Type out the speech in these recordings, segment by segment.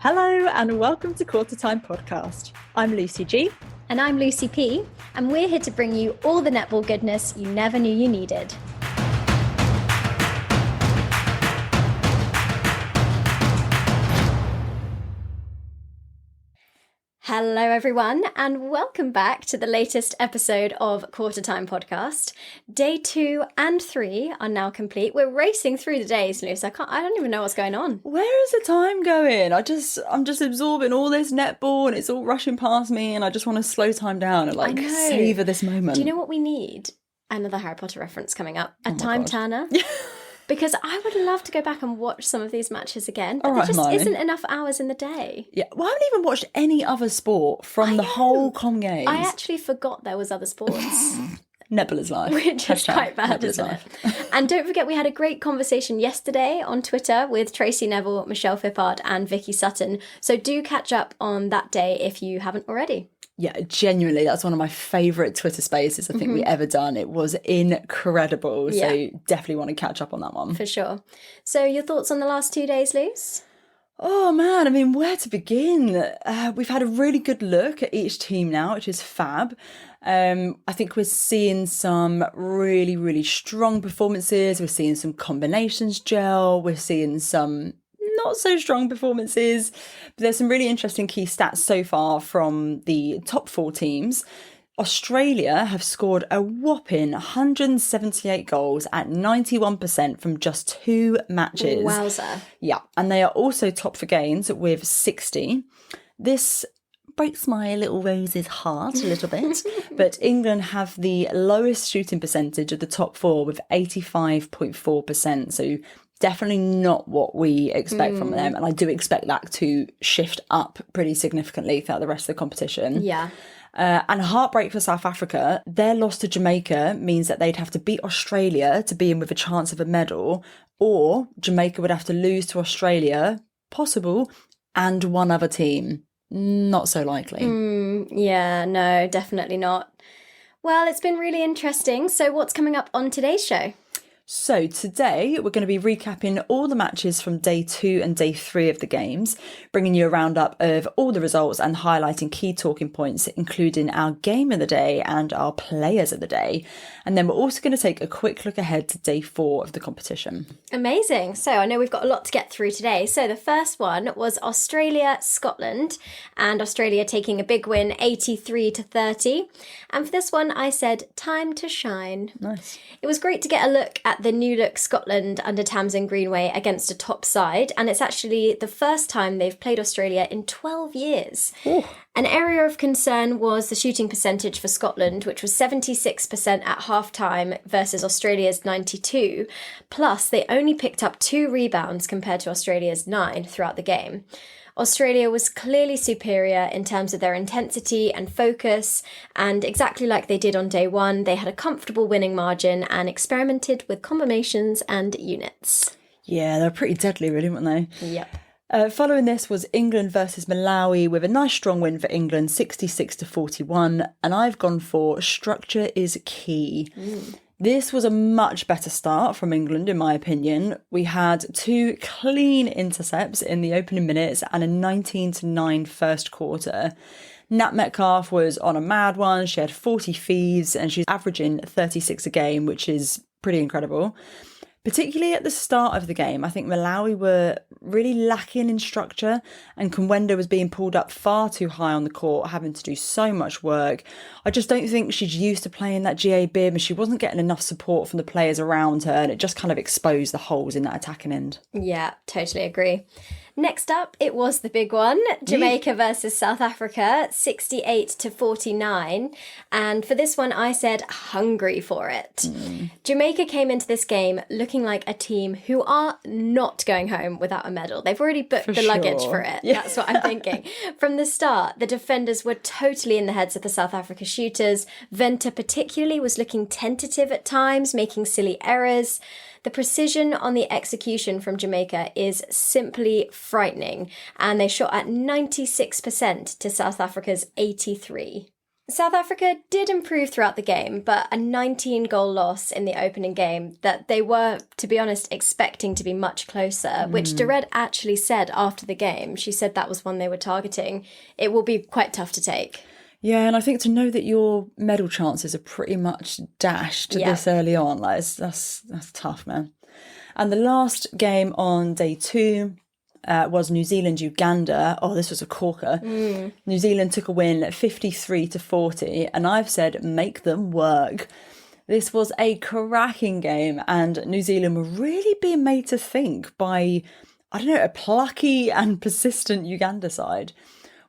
Hello and welcome to Qtr Time podcast. I'm Lucy G. And I'm Lucy P, and we're here to bring you all the netball goodness you never knew you needed. Hello everyone, and welcome back to the latest episode of Qtr Time podcast. Day 2 and 3 are now complete. We're racing through the days, Luce. I don't even know what's going on. Where is the time going? I'm just absorbing all this netball and it's all rushing past me and I just want to slow time down and savour this moment. Do you know what we need? Another Harry Potter reference coming up. A time turner. Because I would love to go back and watch some of these matches again, but there just isn't enough hours in the day. Yeah, well, I haven't even watched any other sport from the whole Com Games. I actually forgot there was other sports. Netball is life. Which is quite bad, isn't it? And don't forget, we had a great conversation yesterday on Twitter with Tracy Neville, Michelle Fippard and Vicky Sutton. So do catch up on that day if you haven't already. Yeah, genuinely, that's one of my favourite Twitter spaces I think we ever done. It was incredible. So definitely want to catch up on that one. For sure. So your thoughts on the last 2 days, Luce? Oh man, I mean, where to begin? We've had a really good look at each team now, which is fab. I think we're seeing some really, really strong performances. We're seeing some combinations gel. We're seeing some not so strong performances. But there's some really interesting key stats so far from the top 4 teams. Australia have scored a whopping 178 goals at 91% from just 2 matches. Wowza. Yeah, and they are also top for gains with 60. This breaks my little Rose's heart a little bit, but England have the lowest shooting percentage of the top 4 with 85.4%. So definitely not what we expect from them. And I do expect that to shift up pretty significantly throughout the rest of the competition. Yeah. And a heartbreak for South Africa. Their loss to Jamaica means that they'd have to beat Australia to be in with a chance of a medal, or Jamaica would have to lose to Australia, possible, and one other team. Not so likely. Yeah, no, definitely not. Well, it's been really interesting. So what's coming up on today's show? So today we're going to be recapping all the matches from day 2 and day 3 of the games, bringing you a roundup of all the results and highlighting key talking points, including our game of the day and our players of the day. And then we're also going to take a quick look ahead to day 4 of the competition. Amazing. So I know we've got a lot to get through today. So the first one was Australia-Scotland, and Australia taking a big win, 83-30. And for this one, I said, time to shine. Nice. It was great to get a look at the new look Scotland under Tamsin Greenway against a top side, and it's actually the first time they've played Australia in 12 years. Ooh. An area of concern was the shooting percentage for Scotland, which was 76% at half-time versus Australia's 92%. Plus, they only picked up 2 rebounds compared to Australia's 9 throughout the game. Australia was clearly superior in terms of their intensity and focus, and exactly like they did on day 1, they had a comfortable winning margin and experimented with combinations and units. Yeah, they're pretty deadly, really, weren't they? Yep. Following this was England versus Malawi with a nice strong win for England, 66-41, and I've gone for structure is key. This was a much better start from England, in my opinion. We had 2 clean intercepts in the opening minutes and a 19-9 first quarter. Nat Metcalf was on a mad one. She had 40 feeds and she's averaging 36 a game, which is pretty incredible. Particularly at the start of the game, I think Malawi were really lacking in structure, and Kumwenda was being pulled up far too high on the court, having to do so much work. I just don't think she's used to playing that GA bib, and she wasn't getting enough support from the players around her, and it just kind of exposed the holes in that attacking end. Yeah, totally agree. Next up, it was the big one, Jamaica versus South Africa, 68-49. And for this one, I said hungry for it. Jamaica came into this game looking like a team who are not going home without a medal. They've already booked the luggage for it. Yeah. That's what I'm thinking. From the start, the defenders were totally in the heads of the South Africa shooters. Venter particularly was looking tentative at times, making silly errors. The precision on the execution from Jamaica is simply frightening, and they shot at 96% to South Africa's 83%. South Africa did improve throughout the game, but a 19-goal loss in the opening game that they were, to be honest, expecting to be much closer, which Dured actually said after the game. She said that was one they were targeting. It will be quite tough to take. Yeah, and I think to know that your medal chances are pretty much dashed this early on, like that's tough, man. And the last game on day 2 was New Zealand-Uganda. Oh, this was a corker. New Zealand took a win at 53-40, and I've said make them work. This was a cracking game, and New Zealand were really being made to think by, I don't know, a plucky and persistent Uganda side.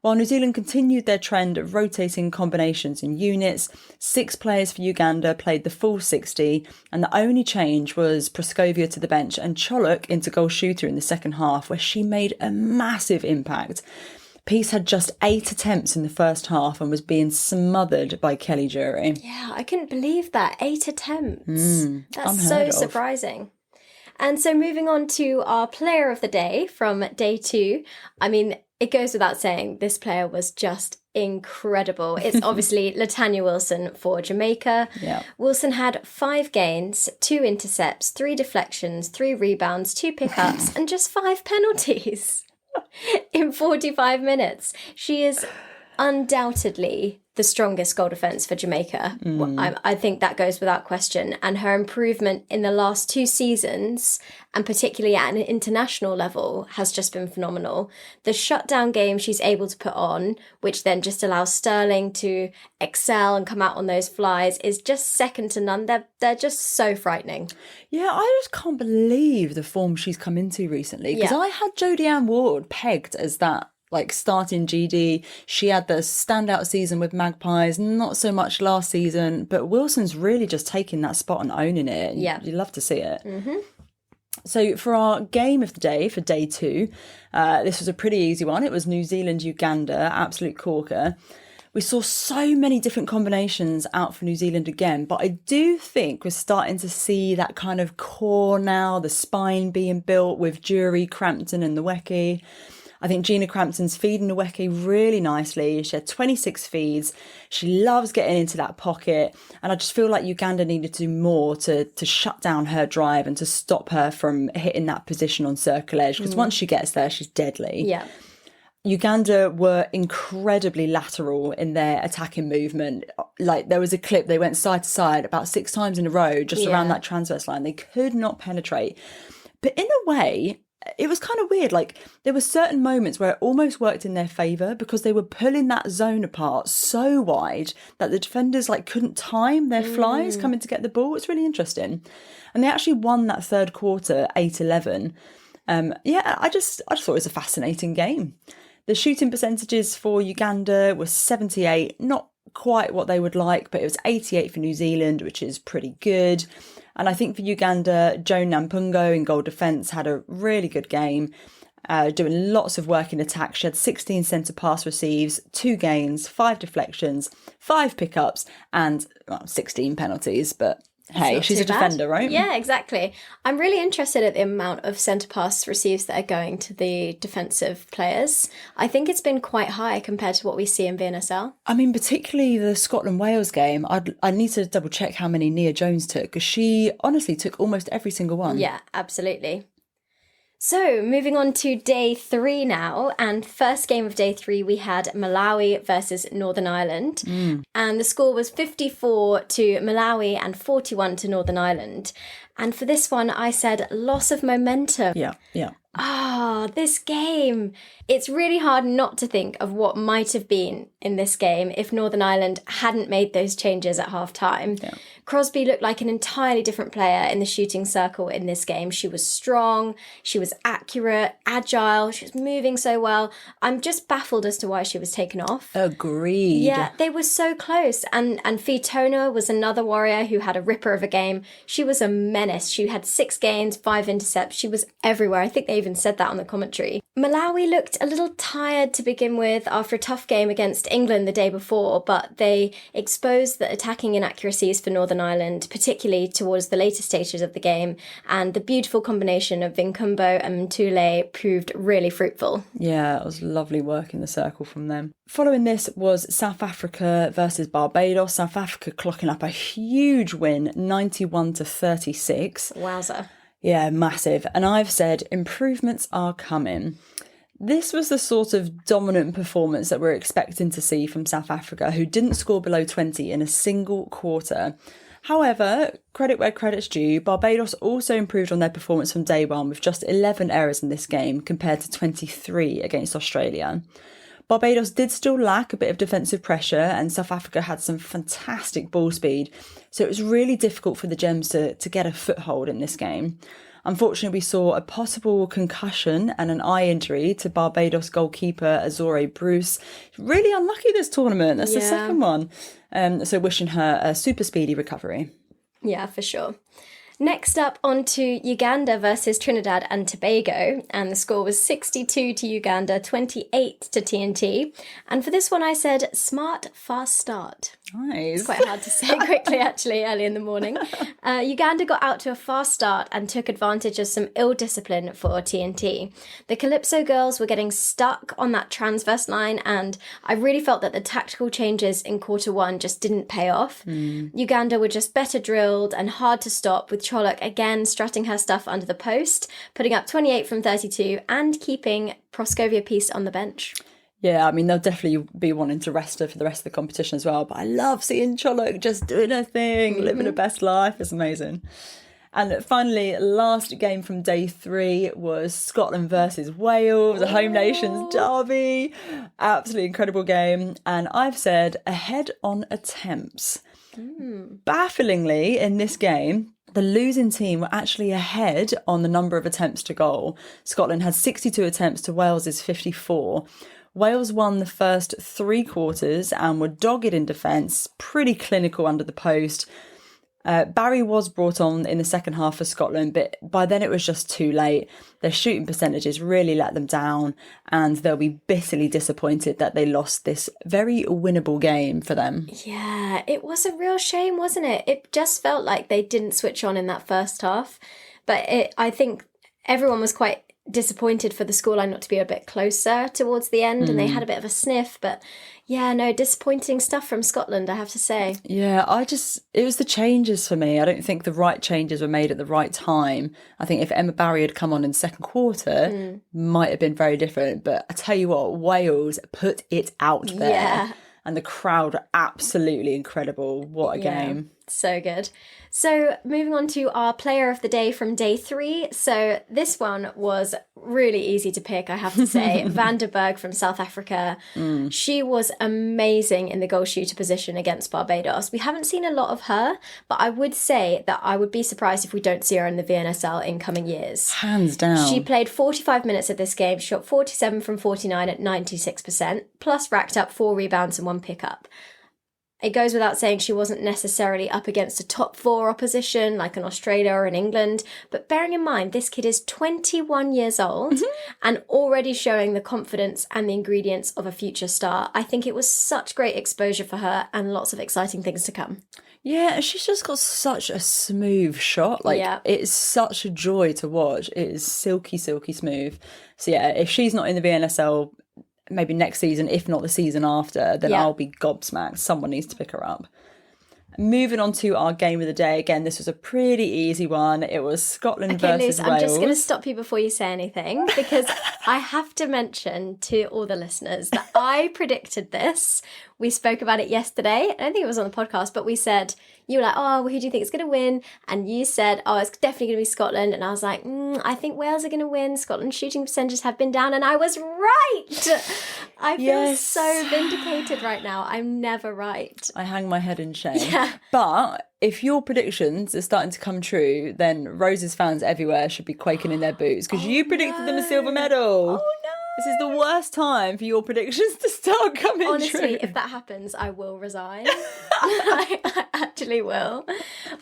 While New Zealand continued their trend of rotating combinations and units, 6 players for Uganda played the full 60, and the only change was Praskovia to the bench and Choluk into goal shooter in the second half, where she made a massive impact. Peace had just 8 attempts in the first half and was being smothered by Kelly Jury. Yeah, I couldn't believe that. 8 attempts. That's so unheard of. surprising. And so moving on to our player of the day from day 2. I mean, it goes without saying, this player was just incredible. It's obviously Latanya Wilson for Jamaica. Yeah. Wilson had 5 gains, 2 intercepts, 3 deflections, 3 rebounds, 2 pickups, and just 5 penalties in 45 minutes. She is undoubtedly the strongest goal defence for Jamaica. I think that goes without question. And her improvement in the last 2 seasons, and particularly at an international level, has just been phenomenal. The shutdown game she's able to put on, which then just allows Sterling to excel and come out on those flies, is just second to none. They're just so frightening. Yeah, I just can't believe the form she's come into recently, because I had Jodie Ann Ward pegged as that like starting GD. She had the standout season with Magpies, not so much last season, but Wilson's really just taking that spot and owning it. Yeah. You love to see it. So for our game of the day, for day 2, this was a pretty easy one. It was New Zealand-Uganda, absolute corker. We saw so many different combinations out for New Zealand again, but I do think we're starting to see that kind of core now, the spine being built with Jury, Crampton and Nweke. I think Gina Crampton's feeding Nweke really nicely. She had 26 feeds. She loves getting into that pocket. And I just feel like Uganda needed to do more to shut down her drive and to stop her from hitting that position on circle edge. Because once she gets there, she's deadly. Yeah. Uganda were incredibly lateral in their attacking movement. Like there was a clip, they went side to side about 6 times in a row, just around that transverse line. They could not penetrate. But in a way, it was kind of weird. Like there were certain moments where it almost worked in their favour, because they were pulling that zone apart so wide that the defenders like couldn't time their flies coming to get the ball. It's really interesting. And they actually won that third quarter 8-11. I just thought it was a fascinating game. The shooting percentages for Uganda were 78, not quite what they would like, but it was 88 for New Zealand, which is pretty good. And I think for Uganda, Joan Nampungo in goal defence had a really good game, doing lots of work in attack. She had 16 centre pass receives, 2 gains, 5 deflections, 5 pickups, and 16 penalties. But hey, she's a defender, right? Yeah, exactly. I'm really interested at the amount of centre pass receives that are going to the defensive players. I think it's been quite high compared to what we see in VNSL. I mean, particularly the Scotland-Wales game, I need to double check how many Nia Jones took, because she honestly took almost every single one. Yeah, absolutely. So, moving on to day 3 now, and first game of day 3, we had Malawi versus Northern Ireland, and the score was 54 to Malawi and 41 to Northern Ireland. And for this one, I said loss of momentum. Yeah. This game. It's really hard not to think of what might have been in this game if Northern Ireland hadn't made those changes at half-time. Yeah. Crosby looked like an entirely different player in the shooting circle in this game. She was strong, she was accurate, agile, she was moving so well. I'm just baffled as to why she was taken off. Agreed. Yeah, they were so close. And Fitona was another warrior who had a ripper of a game. She was a menace. She had 6 gains, 5 intercepts. She was everywhere. I think they even said that on the commentary. Malawi looked a little tired to begin with after a tough game against England the day before, but they exposed the attacking inaccuracies for Northern Ireland, particularly towards the later stages of the game, and the beautiful combination of Vinkumbo and Mtule proved really fruitful. Yeah, it was lovely work in the circle from them. Following this was South Africa versus Barbados. South Africa clocking up a huge win, 91-36. Wowza. Yeah, massive. And I've said improvements are coming. This was the sort of dominant performance that we're expecting to see from South Africa, who didn't score below 20 in a single quarter. However, credit where credit's due, Barbados also improved on their performance from day one with just 11 errors in this game compared to 23 against Australia. Barbados did still lack a bit of defensive pressure, and South Africa had some fantastic ball speed, so it was really difficult for the Gems to get a foothold in this game. Unfortunately, we saw a possible concussion and an eye injury to Barbados goalkeeper Azore Bruce. Really unlucky this tournament. That's the second one. So wishing her a super speedy recovery. Yeah, for sure. Next up, on to Uganda versus Trinidad and Tobago, and the score was 62 to Uganda, 28 to TNT. And for this one, I said smart, fast start. Nice. It's quite hard to say quickly, actually, early in the morning. Uganda got out to a fast start and took advantage of some ill discipline for TNT. The Calypso girls were getting stuck on that transverse line, and I really felt that the tactical changes in quarter one just didn't pay off. Uganda were just better drilled and hard to stop, with Cholok again strutting her stuff under the post, putting up 28 from 32 and keeping Proscovia Peace on the bench. Yeah, I mean, they'll definitely be wanting to rest her for the rest of the competition as well. But I love seeing Cholok just doing her thing, living her best life. It's amazing. And finally, last game from day 3 was Scotland versus Wales, a home nations derby. Absolutely incredible game. And I've said ahead on attempts. Bafflingly, in this game, the losing team were actually ahead on the number of attempts to goal. Scotland had 62 attempts to Wales's 54. Wales won the first 3 quarters and were dogged in defence, pretty clinical under the post. Barry was brought on in the second half for Scotland, but by then it was just too late. Their shooting percentages really let them down, and they'll be bitterly disappointed that they lost this very winnable game for them. Yeah, it was a real shame, wasn't it? It just felt like they didn't switch on in that first half. But I think everyone was quite disappointed for the scoreline not to be a bit closer towards the end, and they had a bit of a sniff. But yeah, no, disappointing stuff from Scotland, I have to say. Yeah, it was the changes for me. I don't think the right changes were made at the right time. I think if Emma Barry had come on in the second quarter, might have been very different. But I tell you what, Wales put it out there. Yeah. And the crowd are absolutely incredible. What a game. So good. So moving on to our player of the day from day 3. So this one was really easy to pick, I have to say. Van der Berg from South Africa. She was amazing in the goal shooter position against Barbados. We haven't seen a lot of her, but I would say that I would be surprised if we don't see her in the VNSL in coming years. Hands down. She played 45 minutes of this game, shot 47 from 49 at 96%, plus racked up 4 rebounds and 1 pickup. It goes without saying she wasn't necessarily up against a top 4 opposition like an Australia or an England, but bearing in mind this kid is 21 years old and already showing the confidence and the ingredients of a future star. I think it was such great exposure for her and lots of exciting things to come. Yeah, she's just got such a smooth shot. It's such a joy to watch. It is silky, silky smooth. So yeah, if she's not in the VNSL maybe next season, if not the season after, then I'll be gobsmacked. Someone needs to pick her up. Moving on to our game of the day. Again, this was a pretty easy one. It was Scotland versus Luce, Wales. I'm just going to stop you before you say anything, because I have to mention to all the listeners that I predicted this. We spoke about it yesterday. I don't think it was on the podcast, but we said, you were like, oh, well, who do you think is going to win? And you said, oh, it's definitely going to be Scotland. And I was like, I think Wales are going to win. Scotland's shooting percentages have been down. And I was right. I feel so vindicated right now. I'm never right. I hang my head in shame. Yeah. But if your predictions are starting to come true, then Rose's fans everywhere should be quaking in their boots because you predicted them a silver medal. Oh, no. This is the worst time for your predictions to start coming true. Honestly, if that happens, I will resign. I actually will.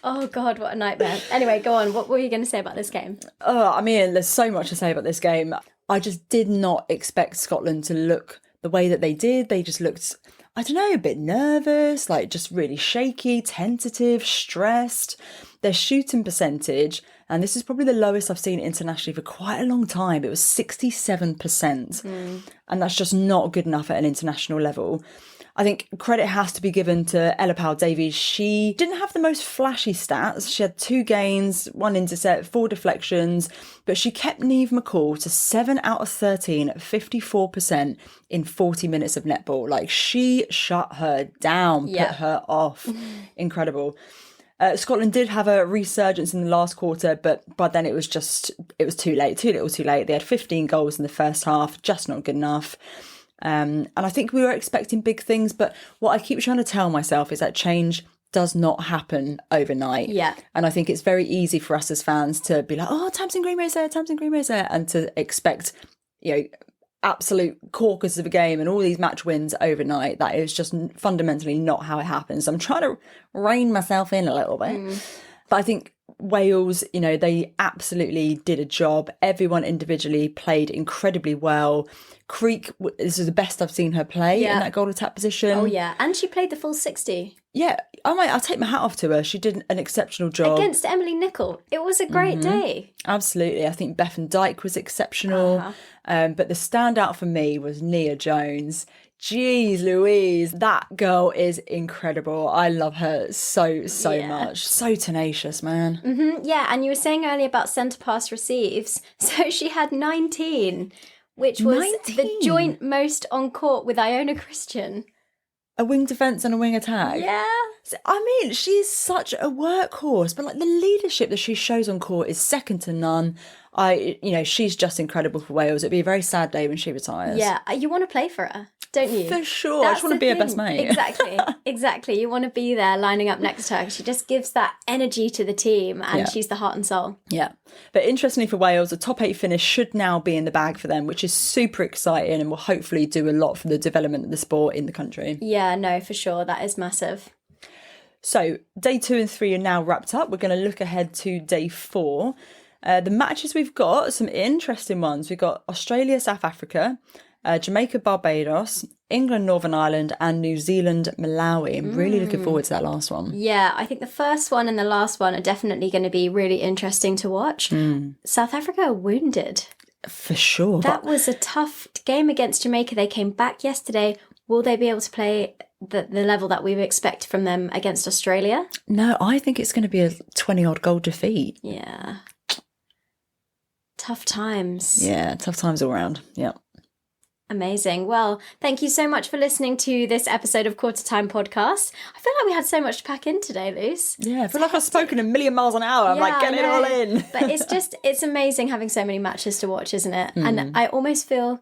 Oh, God, what a nightmare. Anyway, go on. What were you going to say about this game? I mean, there's so much to say about this game. I just did not expect Scotland to look the way that they did. They just looked, I don't know, a bit nervous, like just really shaky, tentative, stressed. Their shooting percentage, and this is probably the lowest I've seen internationally for quite a long time, it was 67%. And that's just not good enough at an international level. I think credit has to be given to Ella Powell-Davies. She didn't have the most flashy stats. She had 2 gains, 1 intercept, 4 deflections, but she kept Niamh McCall to 7 out of 13, 54% in 40 minutes of netball. Like, she shut her down, put her off. Incredible. Scotland did have a resurgence in the last quarter, but by then it was too late, too little too late. They had 15 goals in the first half, just not good enough. And I think we were expecting big things, but what I keep trying to tell myself is that change does not happen overnight. Yeah. And I think it's very easy for us as fans to be like, oh, Tamsin Greenway's there, and to expect, absolute corkers of a game and all these match wins overnight. That is just fundamentally not how it happens. I'm trying to rein myself in a little bit. But I think Wales, they absolutely did a job. Everyone individually played incredibly well. Creek, this is the best I've seen her play in that goal attack position. Oh, yeah. And she played the full 60. Yeah, I'll take my hat off to her. She did an exceptional job. Against Emily Nicol. It was a great day. Absolutely. I think Bethan Dyke was exceptional. But the standout for me was Nia Jones. Jeez Louise, that girl is incredible. I love her so much. So tenacious, man. Yeah, and you were saying earlier about centre pass receives. So she had 19, which was 19? the joint most on court with Iona Christian. A wing defence and a wing attack. Yeah. I mean, she's such a workhorse, but like the leadership that she shows on court is second to none. She's just incredible for Wales. It'd be a very sad day when she retires. Yeah, you want to play for her, don't you? For sure. I just want to be her best mate. Exactly. You want to be there lining up next to her. She just gives that energy to the team, and she's the heart and soul. Yeah. But interestingly for Wales, a top 8 finish should now be in the bag for them, which is super exciting and will hopefully do a lot for the development of the sport in the country. Yeah, no, for sure. That is massive. So day 2 and 3 are now wrapped up. We're going to look ahead to day 4. The matches we've got, some interesting ones. We've got Australia, South Africa, Jamaica, Barbados, England, Northern Ireland, and New Zealand, Malawi. I'm really looking forward to that last one. Yeah, I think the first one and the last one are definitely going to be really interesting to watch. South Africa are wounded. For sure. That was a tough game against Jamaica. They came back yesterday. Will they be able to play the level that we expect from them against Australia? No, I think it's going to be a 20-odd goal defeat. Yeah. Tough times. Yeah, tough times all around. Yeah. Amazing. Well, thank you so much for listening to this episode of Qtr Time podcast. I feel like we had so much to pack in today, Luce. Yeah, I feel like I've spoken a million miles an hour. I'm like, getting it all in. But it's amazing having so many matches to watch, isn't it? And I almost do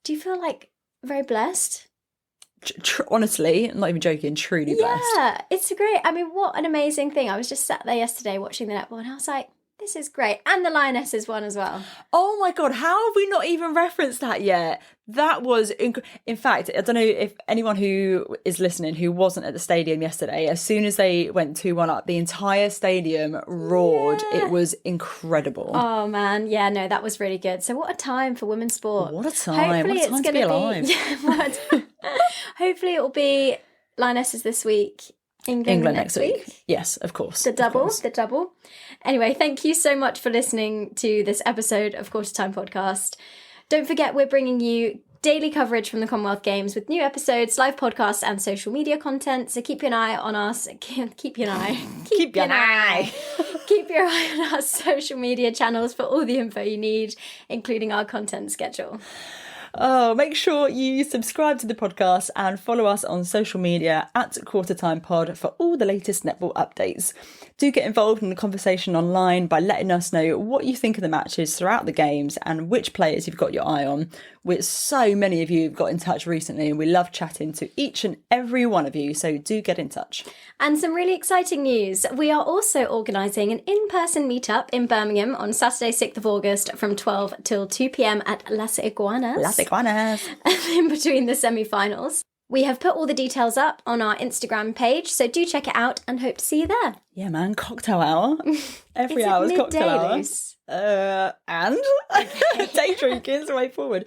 you feel like very blessed? Honestly, I'm not even joking, truly blessed. Yeah, it's great. I mean, what an amazing thing. I was just sat there yesterday watching the netball and I was like, this is great. And the Lionesses won as well. Oh my God, how have we not even referenced that yet? That was, in fact, I don't know if anyone who is listening who wasn't at the stadium yesterday, as soon as they went 2-1 up, the entire stadium roared. Yeah. It was incredible. Oh man, yeah, no, that was really good. So what a time for women's sport. What a time. Hopefully what a time to be alive. Hopefully it will be Lionesses this week. England next week. Yes, of course. The double. Anyway, thank you so much for listening to this episode of Qtr Time podcast. Don't forget, we're bringing you daily coverage from the Commonwealth Games with new episodes, live podcasts, and social media content. So keep your eye on us. Keep your eye on our social media channels for all the info you need, including our content schedule. Oh, make sure you subscribe to the podcast and follow us on social media at Qtr Time Pod for all the latest netball updates. Do get involved in the conversation online by letting us know what you think of the matches throughout the games and which players you've got your eye on. With so many of you who've got in touch recently, and we love chatting to each and every one of you, so do get in touch. And some really exciting news. We are also organising an in-person meetup in Birmingham on Saturday, 6th of August from 12 till 2 p.m. at Las Iguanas. Iguanas. in between the semi-finals. We have put all the details up on our Instagram page, so do check it out and hope to see you there. Yeah, man, cocktail hour. Every Is it hour is midday, cocktail hour. Luce? And day drinking is the way forward.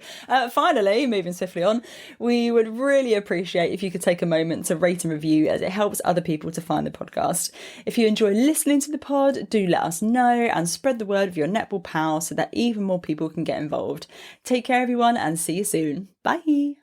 Finally, moving swiftly on, we would really appreciate if you could take a moment to rate and review, as it helps other people to find the podcast. If you enjoy listening to the pod, do let us know and spread the word of your netball pals so that even more people can get involved. Take care, everyone, and see you soon. Bye.